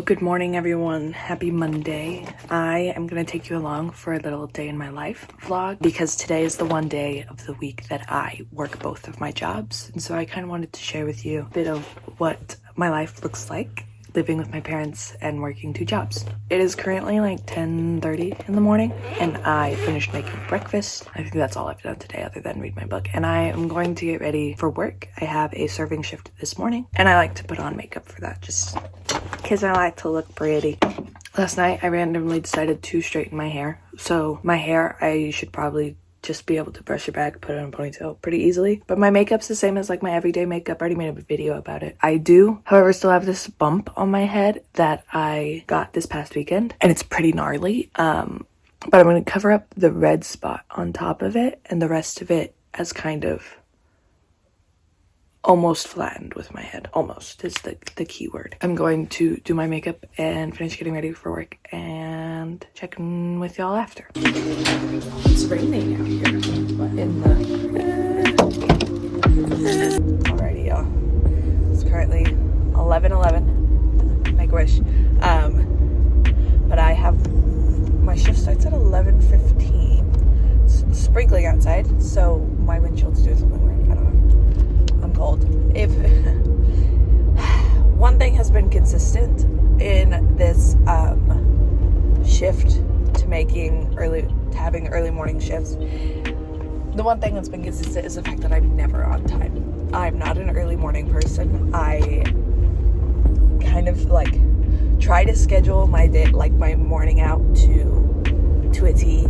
Well, good morning everyone. Happy Monday. I am going to take you along for a little day in my life vlog because today is the one day of the week that I work both of my jobs. And so I kind of wanted to share with you a bit of what my life looks like living with my parents and working two jobs. It is currently like 10:30 in the morning and I finished making breakfast. I think that's all I've done today other than read my book. And I am going to get ready for work. I have a serving shift this morning and I like to put on makeup for that just because I like to look pretty. Last night I randomly decided to straighten my hair. So my hair, I should probably just be able to brush it back, put it in a ponytail pretty easily. But my makeup's the same as like my everyday makeup. I already made a video about it. I do, however, still have this bump on my head that I got this past weekend and it's pretty gnarly. But I'm going to cover up the red spot on top of it and the rest of it as kind of almost flattened with my head. Almost is the key word. I'm going to do my makeup and finish getting ready for work and check in with y'all after. It's raining out here in the... Alrighty, y'all. It's currently 11:11. Make a wish. But I have... My shift starts at 11:15. It's sprinkling outside, so my windshield's doing something weird. I don't know. I'm cold. If one thing has been consistent in this shift to having early morning shifts, the one thing that's been consistent is the fact that I'm never on time. I'm not an early morning person. I kind of like try to schedule my day, like my morning out to a T.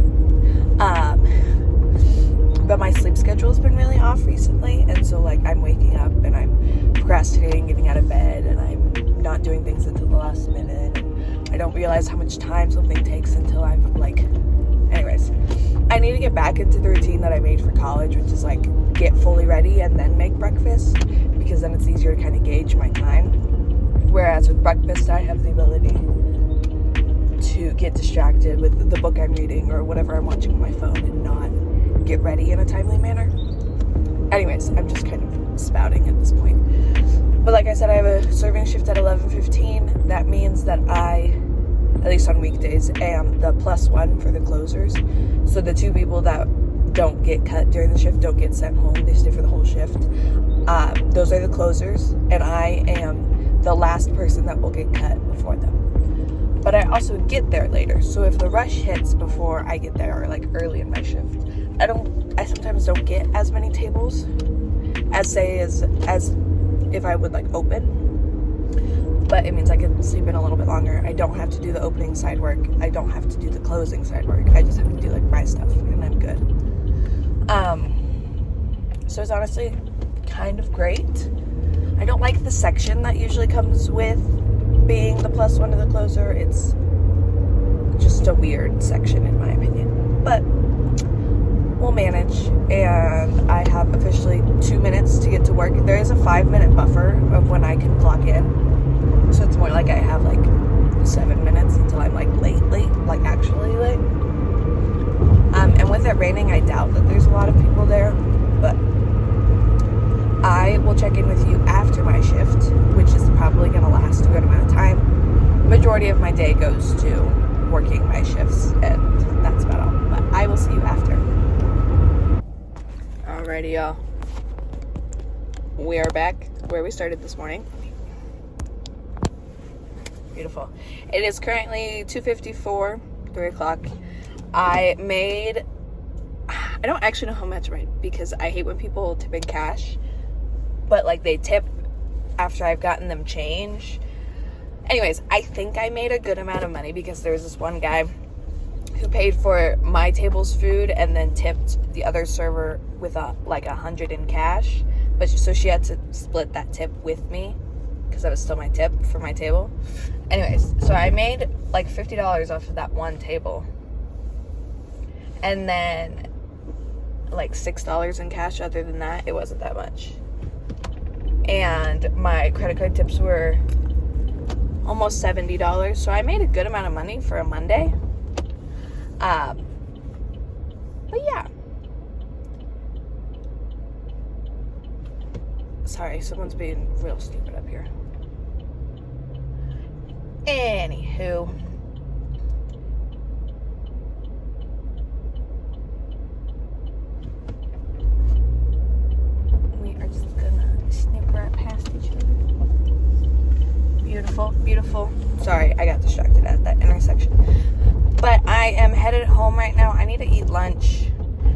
But my sleep schedule has been really off recently, and so like I'm waking up and I'm procrastinating getting out of bed and I'm not doing things until the last minute. I don't realize how much time something takes until I'm like, anyways, I need to get back into the routine that I made for college, which is like get fully ready and then make breakfast, because then it's easier to kind of gauge my time. Whereas with breakfast, I have the ability to get distracted with the book I'm reading or whatever I'm watching on my phone and not get ready in a timely manner. Anyways, I'm just kind of spouting at this point. But like I said, I have a serving shift at 11:15. That means that I, at least on weekdays, am the +1 for the closers. So the two people that don't get cut during the shift don't get sent home. They stay for the whole shift. Those are the closers, and I am the last person that will get cut before them. But I also get there later. So if the rush hits before I get there, or like early in my shift, I sometimes don't get as many tables as if I would like open. But it means I can sleep in a little bit longer. I don't have to do the opening side work. I don't have to do the closing side work. I just have to do like my stuff and I'm good. So it's honestly kind of great. I don't like the section that usually comes with being the +1 to the closer. It's just a weird section in my opinion, but we'll manage. And I have officially 2 minutes to get to work. There is a 5-minute buffer of when I can clock in, so it's more like I have like 7 minutes until I'm like late, like actually late. And with it raining, I doubt that there's a lot of people there, but I will check in with you after my shift, which is probably going to last a good amount of time. Majority of my day goes to working my shifts, and that's about all. But I will see you after. Alrighty, y'all. We are back where we started this morning. Beautiful. It is currently 2:54, 3 o'clock. I don't actually know how much I made because I hate when people tip in cash. But like they tip after I've gotten them change. Anyways, I think I made a good amount of money because there was this one guy who paid for my table's food and then tipped the other server with like 100 in cash. But so she had to split that tip with me because that was still my tip for my table. Anyways, so I made like $50 off of that one table. And then like $6 in cash. Other than that, it wasn't that much. And my credit card tips were almost $70. So I made a good amount of money for a Monday. But yeah. Sorry, someone's being real stupid up here. Anywho. We are just gonna snip right past each other. Beautiful, beautiful. Sorry, I got distracted at that intersection. But I am headed home right now. I need to eat lunch.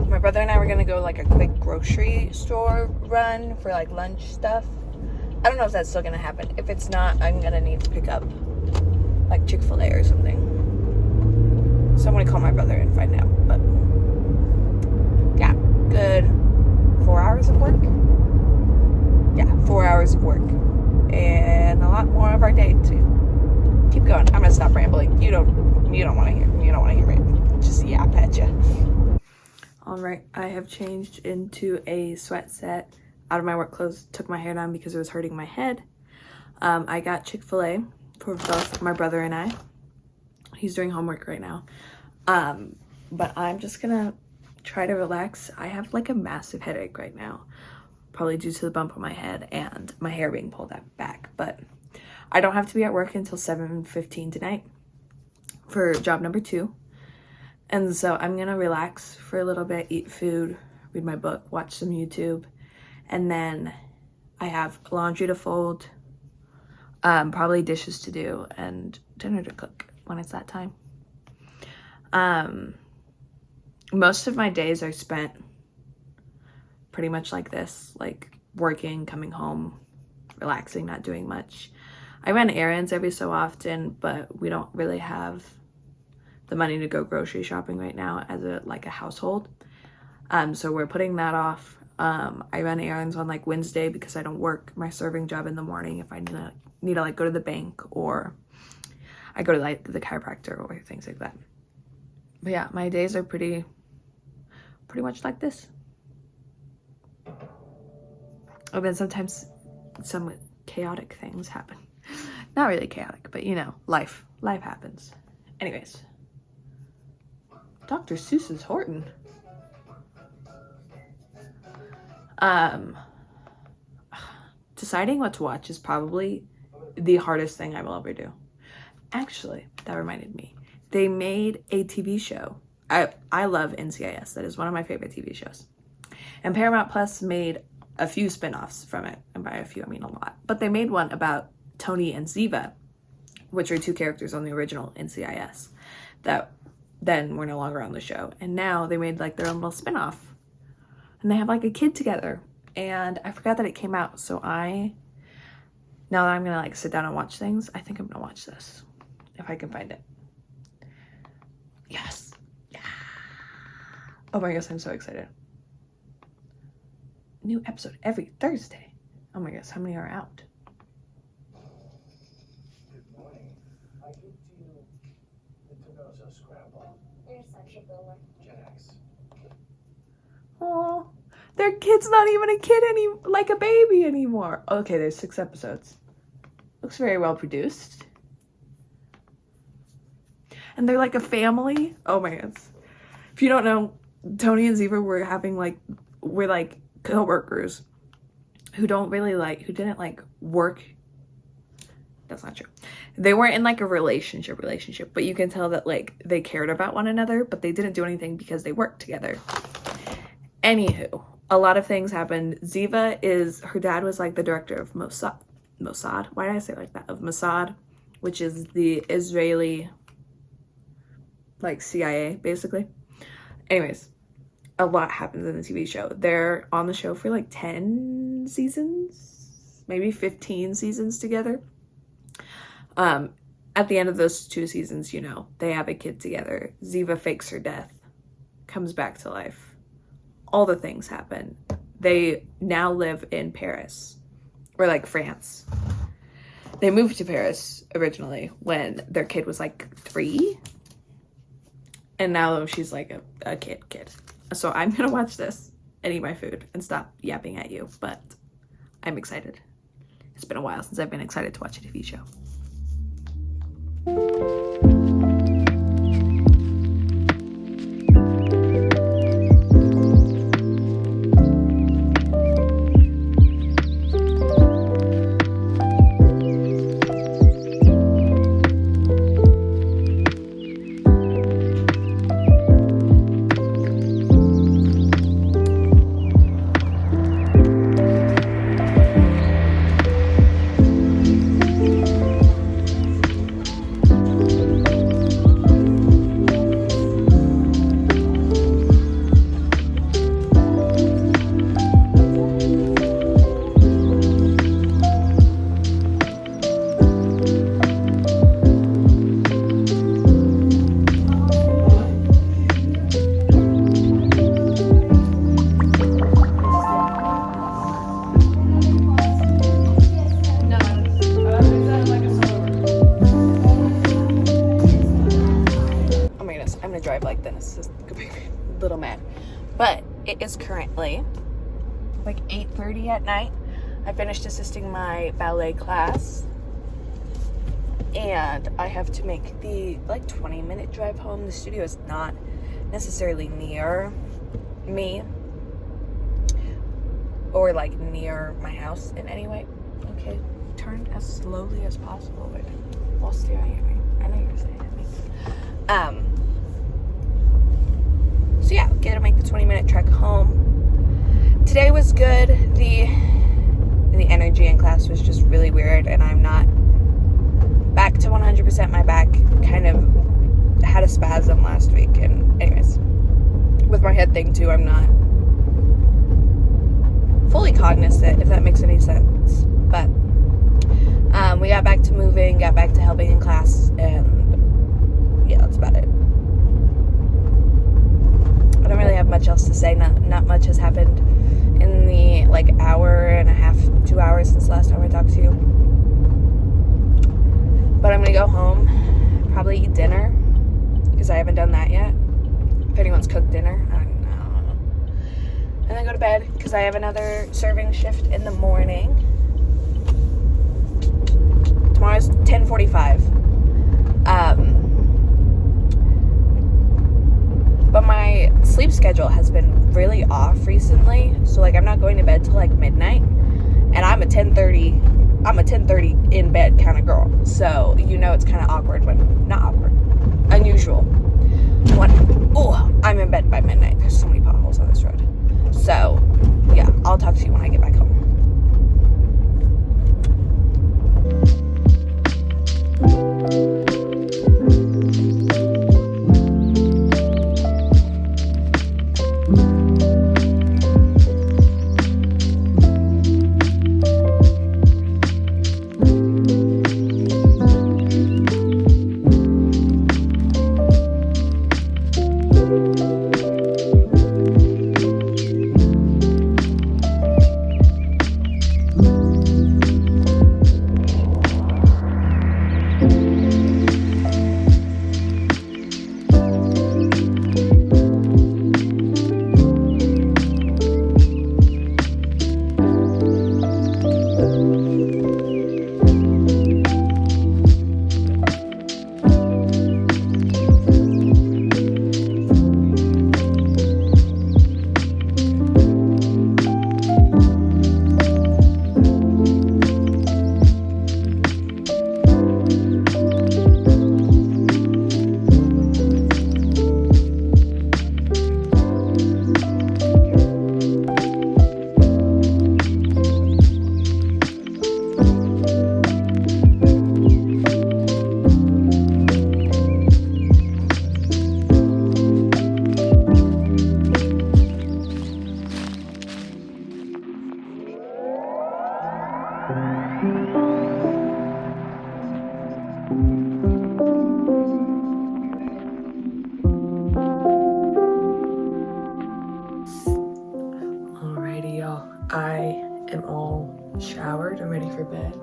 My brother and I were gonna go like a quick grocery store run for like lunch stuff. I don't know if that's still gonna happen. If it's not, I'm gonna need to pick up like Chick-fil-A or something. So I'm gonna call my brother and find out. But yeah, good 4 hours of work. Yeah, 4 hours of work. And a lot more of our day to keep going. I'm gonna stop rambling. You don't want to hear it. Just yap at you. All right, I have changed into a sweat set out of my work clothes. Took my hair down because it was hurting my head. I got Chick-fil-A for both my brother and I. He's doing homework right now. But I'm just gonna try to relax. I have like a massive headache right now, probably due to the bump on my head and my hair being pulled back. But I don't have to be at work until 7:15 tonight for job number 2. And so I'm gonna relax for a little bit, eat food, read my book, watch some YouTube, and then I have laundry to fold, probably dishes to do, and dinner to cook when it's that time. Most of my days are spent pretty much like this, like working, coming home, relaxing, not doing much. I run errands every so often, but we don't really have the money to go grocery shopping right now as a household. So we're putting that off. I run errands on like Wednesday because I don't work my serving job in the morning if I need to like go to the bank, or I go to like the chiropractor or things like that. But yeah, my days are pretty much like this. And then sometimes some chaotic things happen. Not really chaotic, but you know, life happens. Anyways, Dr. Seuss's Horton. Deciding what to watch is probably the hardest thing I will ever do. Actually, that reminded me. They made a TV show. I love NCIS. That is one of my favorite TV shows. And Paramount Plus made a few spin-offs from it. And by a few, I mean a lot. But they made one about Tony and Ziva, which are 2 characters on the original NCIS that then were no longer on the show. And now they made like their own little spin-off. And they have like a kid together. And I forgot that it came out. So now that I'm gonna like sit down and watch things, I think I'm gonna watch this. If I can find it. Yes. Yeah. Oh my gosh, I'm so excited. New episode every Thursday. Oh my gosh, how many are out? Good morning. I give to you the Tonozo Scrabble. Intersection builder. Jax. Oh, their kid's not even a kid like a baby anymore. Okay, there's 6 episodes. Looks very well produced. And they're like a family. Oh my goodness. If you don't know, Tony and Ziva we're like co-workers who didn't like work. That's not true. They weren't in like a relationship, but you can tell that like they cared about one another, but they didn't do anything because they worked together. Anywho, a lot of things happened. Ziva her dad was like the director of Mossad. Why did I say it like that? Of Mossad, which is the Israeli like CIA basically. Anyways, a lot happens in the TV show. They're on the show for like 10 seasons, maybe 15 seasons together. At the end of those 2 seasons, you know, they have a kid together. Ziva fakes her death, comes back to life. All the things happen. They now live in Paris, or like France. They moved to Paris originally when their kid was like 3. And now she's like a kid. So I'm gonna watch this and eat my food and stop yapping at you, but I'm excited. It's been a while since I've been excited to watch a TV show. drive like this. It's a little mad. But it is currently like 8:30 at night. I finished assisting my ballet class. And I have to make the like 20-minute drive home. The studio is not necessarily near me or like near my house in any way. Okay, turn as slowly as possible while staring at me. I know you're saying at me. So yeah, get to make the 20-minute trek home. Today was good. The energy in class was just really weird, and I'm not back to 100%. My back kind of had a spasm last week, and anyways, with my head thing too, I'm not fully cognizant, if that makes any sense. But we got back to moving, got back to helping in class, and yeah, that's about it. I don't really have much else to say. Not much has happened in the like hour and a half, 2 hours since the last time I talked to you. But I'm gonna go home, probably eat dinner, because I haven't done that yet. If anyone's cooked dinner, I don't know. And then go to bed, because I have another serving shift in the morning. Tomorrow's 10:45. But my sleep schedule has been really off recently. So like I'm not going to bed till like midnight. And I'm a 10:30 in bed kind of girl. So you know it's kind of awkward when, not awkward, unusual. When, I'm in bed by midnight. There's so many potholes on this road. So yeah, I'll talk to you when I get back home. I am all showered. I'm ready for bed.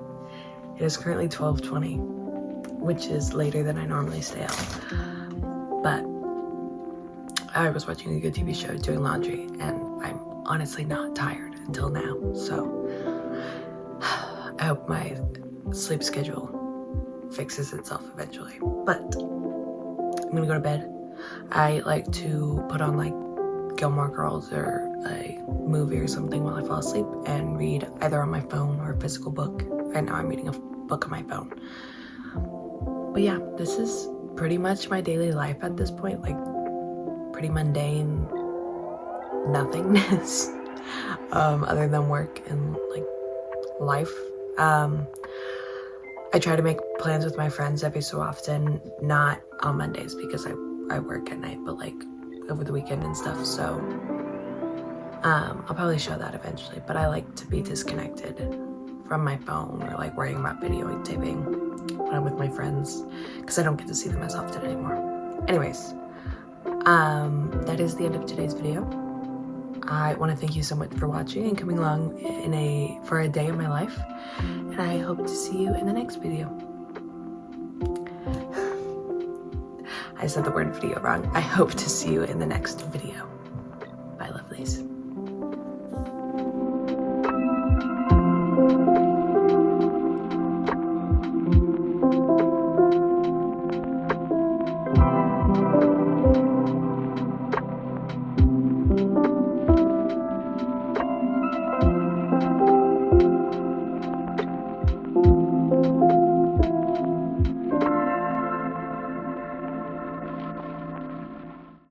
It is currently 12:20, which is later than I normally stay up. But I was watching a good TV show, doing laundry, and I'm honestly not tired until now. So I hope my sleep schedule fixes itself eventually. But I'm gonna go to bed. I like to put on like Gilmore Girls or a movie or something while I fall asleep and read either on my phone or a physical book. Right now I'm reading a book on my phone. But yeah, this is pretty much my daily life at this point, like pretty mundane nothingness other than work and like life. I try to make plans with my friends every so often, not on Mondays because I work at night, but like over the weekend and stuff. So I'll probably show that eventually, but I like to be disconnected from my phone or like worrying about video taping when I'm with my friends because I don't get to see them as often anymore. Anyways, that is the end of today's video. I want to thank you so much for watching and coming along for a day in my life, and I hope to see you in the next video. I said the word video wrong. I hope to see you in the next video. Bye, lovelies.